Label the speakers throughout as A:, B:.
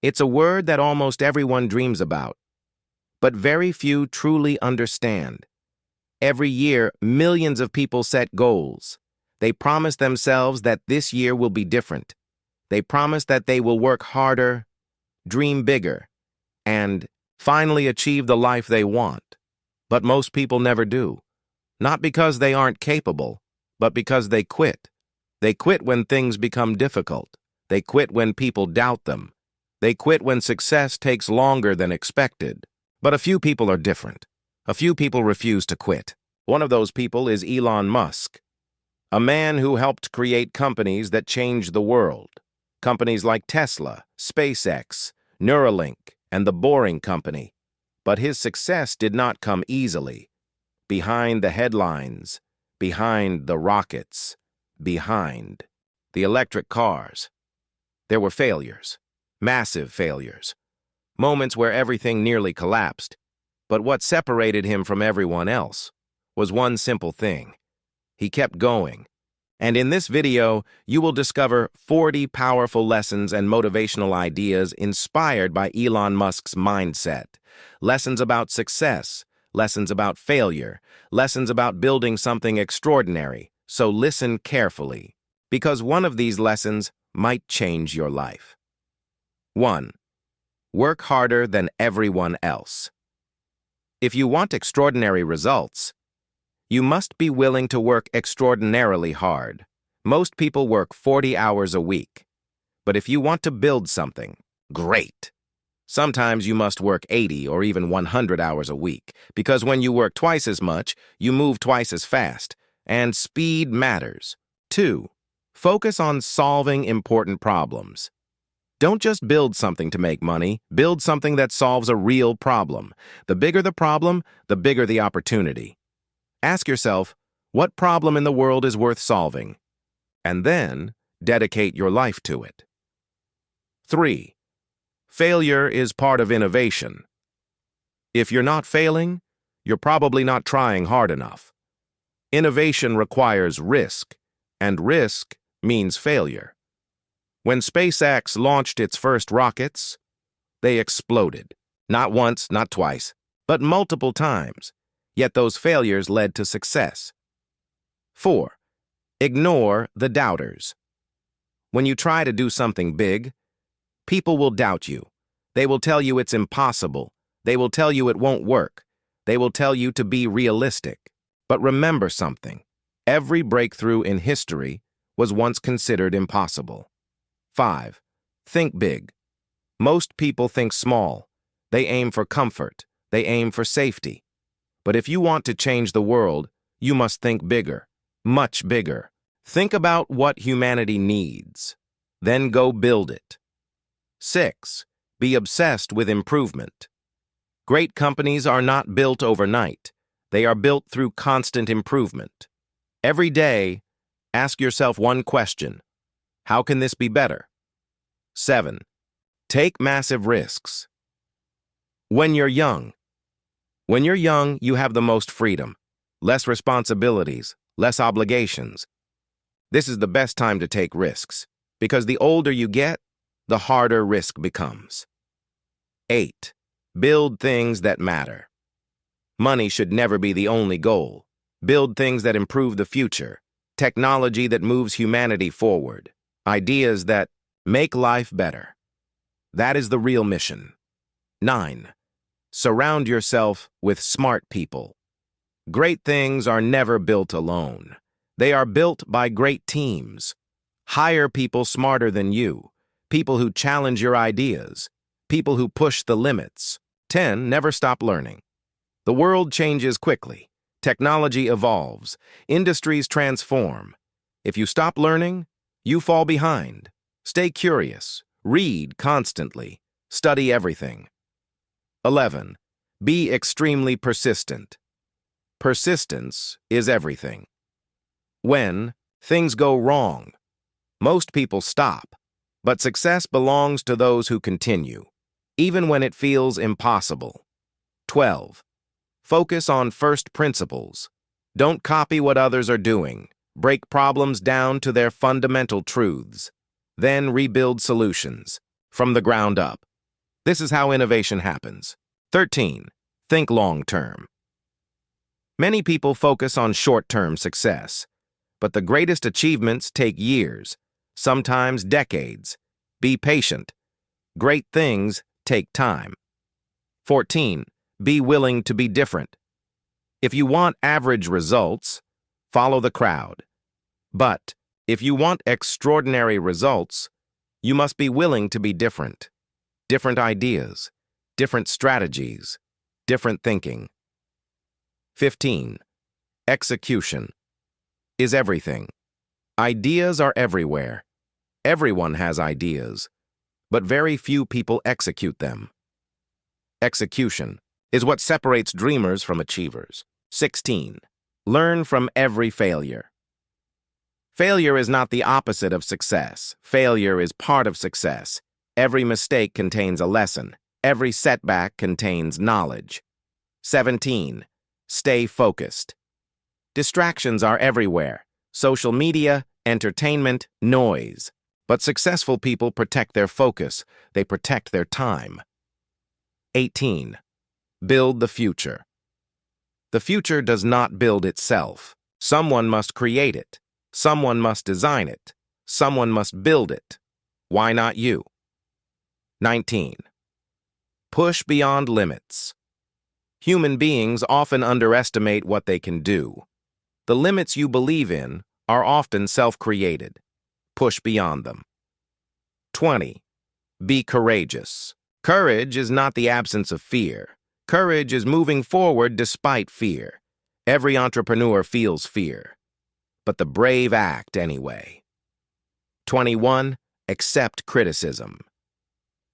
A: It's a word that almost everyone dreams about, but very few truly understand. Every year, millions of people set goals. They promise themselves that this year will be different. They promise that they will work harder, dream bigger, and finally achieve the life they want. But most people never do. Not because they aren't capable, but because they quit. They quit when things become difficult. They quit when people doubt them. They quit when success takes longer than expected. But a few people are different. A few people refuse to quit. One of those people is Elon Musk, a man who helped create companies that changed the world. Companies like Tesla, SpaceX, Neuralink, and the Boring Company. But his success did not come easily. Behind the headlines, behind the rockets, behind the electric cars, there were failures, massive failures, moments where everything nearly collapsed. But what separated him from everyone else was one simple thing. He kept going. And in this video, you will discover 40 powerful lessons and motivational ideas inspired by Elon Musk's mindset. Lessons about success, lessons about failure, lessons about building something extraordinary. So listen carefully, because one of these lessons might change your life. 1. Work harder than everyone else. If you want extraordinary results, you must be willing to work extraordinarily hard. Most people work 40 hours a week. But if you want to build something, great. Sometimes you must work 80 or even 100 hours a week, because when you work twice as much, you move twice as fast, and speed matters. 2. Focus on solving important problems. Don't just build something to make money, build something that solves a real problem. The bigger the problem, the bigger the opportunity. Ask yourself, what problem in the world is worth solving? And then, dedicate your life to it. 3. Failure is part of innovation. If you're not failing, you're probably not trying hard enough. Innovation requires risk, and risk means failure. When SpaceX launched its first rockets, they exploded. Not once, not twice, but multiple times. Yet those failures led to success. 4. Ignore the doubters. When you try to do something big, people will doubt you. They will tell you it's impossible. They will tell you it won't work. They will tell you to be realistic. But remember something. Every breakthrough in history was once considered impossible. 5. Think big. Most people think small. They aim for comfort. They aim for safety. But if you want to change the world, you must think bigger, much bigger. Think about what humanity needs. Then go build it. 6. Be obsessed with improvement. Great companies are not built overnight. They are built through constant improvement. Every day, ask yourself one question. How can this be better? 7. Take massive risks. When you're young, you have the most freedom, less responsibilities, less obligations. This is the best time to take risks, because the older you get, the harder risk becomes. 8. Build things that matter. Money should never be the only goal. Build things that improve the future, technology that moves humanity forward, ideas that make life better. That is the real mission. 9. Surround yourself with smart people. Great things are never built alone. They are built by great teams. Hire people smarter than you, people who challenge your ideas, people who push the limits. 10. Never stop learning. The world changes quickly. Technology evolves. Industries transform. If you stop learning, you fall behind. Stay curious. Read constantly. Study everything. 11. Be extremely persistent. Persistence is everything. When things go wrong, most people stop, but success belongs to those who continue, even when it feels impossible. 12. Focus on first principles. Don't copy what others are doing. Break problems down to their fundamental truths. Then rebuild solutions from the ground up. This is how innovation happens. 13. Think long-term. Many people focus on short-term success, but the greatest achievements take years, sometimes decades. Be patient. Great things take time. 14. Be willing to be different. If you want average results, follow the crowd. But if you want extraordinary results, you must be willing to be different. Different ideas, different strategies, different thinking. 15. Execution is everything. Ideas are everywhere. Everyone has ideas, but very few people execute them. Execution is what separates dreamers from achievers. 16. Learn from every failure. Failure is not the opposite of success. Failure is part of success. Every mistake contains a lesson. Every setback contains knowledge. 17. Stay focused. Distractions are everywhere. Social media, entertainment, noise. But successful people protect their focus. They protect their time. 18. Build the future. The future does not build itself. Someone must create it. Someone must design it. Someone must build it. Why not you? 19. Push beyond limits. Human beings often underestimate what they can do. The limits you believe in are often self-created. Push beyond them. 20. Be courageous. Courage is not the absence of fear. Courage is moving forward despite fear. Every entrepreneur feels fear, but the brave act anyway. 21. Accept criticism.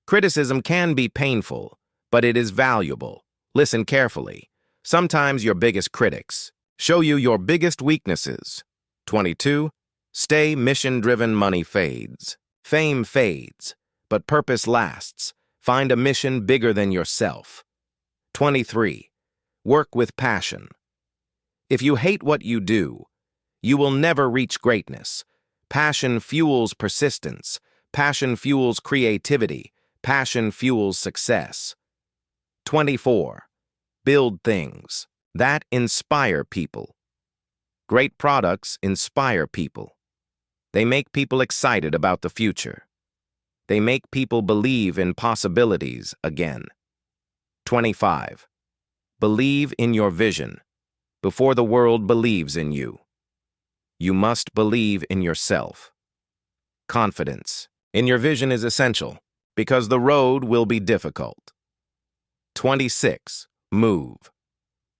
A: Criticism can be painful, but it is valuable. Listen carefully. Sometimes your biggest critics show you your biggest weaknesses. 22. Stay mission-driven. Money fades. Fame fades, but purpose lasts. Find a mission bigger than yourself. 23. Work with passion. If you hate what you do, you will never reach greatness. Passion fuels persistence. Passion fuels creativity. Passion fuels success. 24. Build things that inspire people. Great products inspire people. They make people excited about the future. They make people believe in possibilities again. 25. Believe in your vision before the world believes in you. You must believe in yourself. Confidence in your vision is essential because the road will be difficult. 26. Move.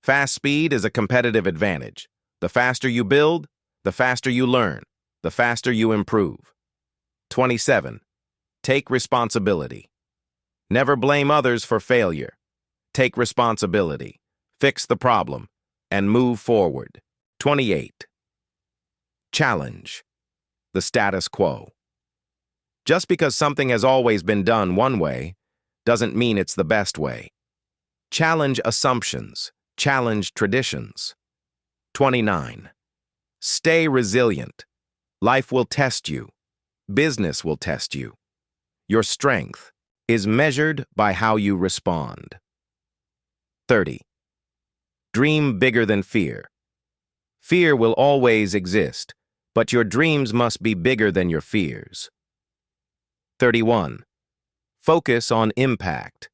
A: Fast speed is a competitive advantage. The faster you build, the faster you learn, the faster you improve. 27. Take responsibility. Never blame others for failure. Take responsibility, fix the problem, and move forward. 28. Challenge the status quo. Just because something has always been done one way doesn't mean it's the best way. Challenge assumptions. Challenge traditions. 29. Stay resilient. Life will test you. Business will test you. Your strength is measured by how you respond. 30. Dream bigger than fear. Fear will always exist, but your dreams must be bigger than your fears. 31. Focus on impact.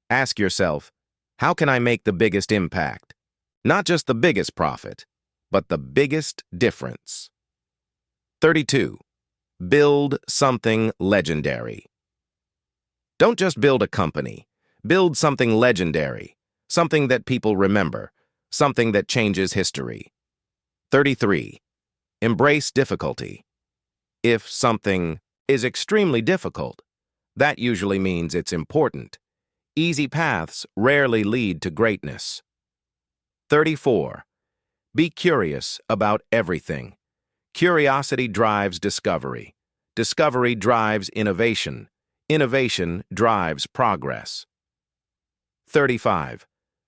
A: Ask yourself, how can I make the biggest impact? Not just the biggest profit, but the biggest difference. 32. Build something legendary. Don't just build a company. Build something legendary, something that people remember, something that changes history. 33. Embrace difficulty. If something is extremely difficult, that usually means it's important. Easy paths rarely lead to greatness. 34. Be curious about everything. Curiosity drives discovery. Discovery drives innovation. Innovation drives progress. 35.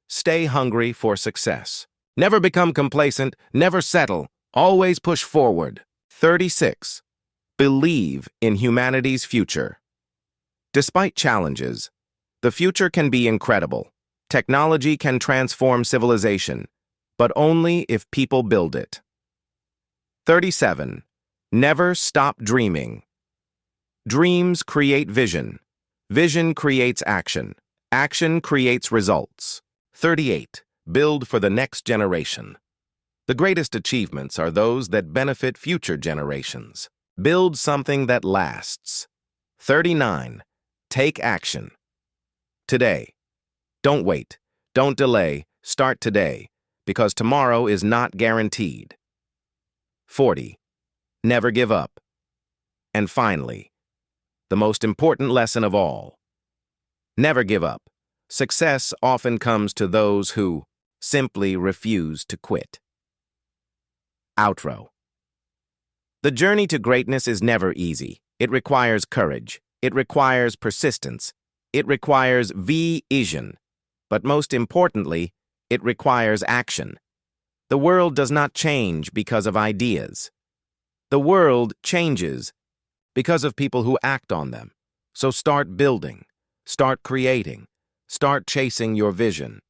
A: Stay hungry for success. Never become complacent, never settle, always push forward. 36. Believe in humanity's future. Despite challenges, the future can be incredible. Technology can transform civilization, but only if people build it. 37. Never stop dreaming. Dreams create vision. Vision creates action. Action creates results. 38. Build for the next generation. The greatest achievements are those that benefit future generations. Build something that lasts. 39. Take action. Today. Don't wait. Don't delay. Start today, because tomorrow is not guaranteed. 40. Never give up. And finally, the most important lesson of all. Never give up. Success often comes to those who simply refuse to quit. Outro. The journey to greatness is never easy. It requires courage. It requires persistence. It requires vision. But most importantly, it requires action. The world does not change because of ideas. The world changes because of people who act on them. So start building, start creating, start chasing your vision.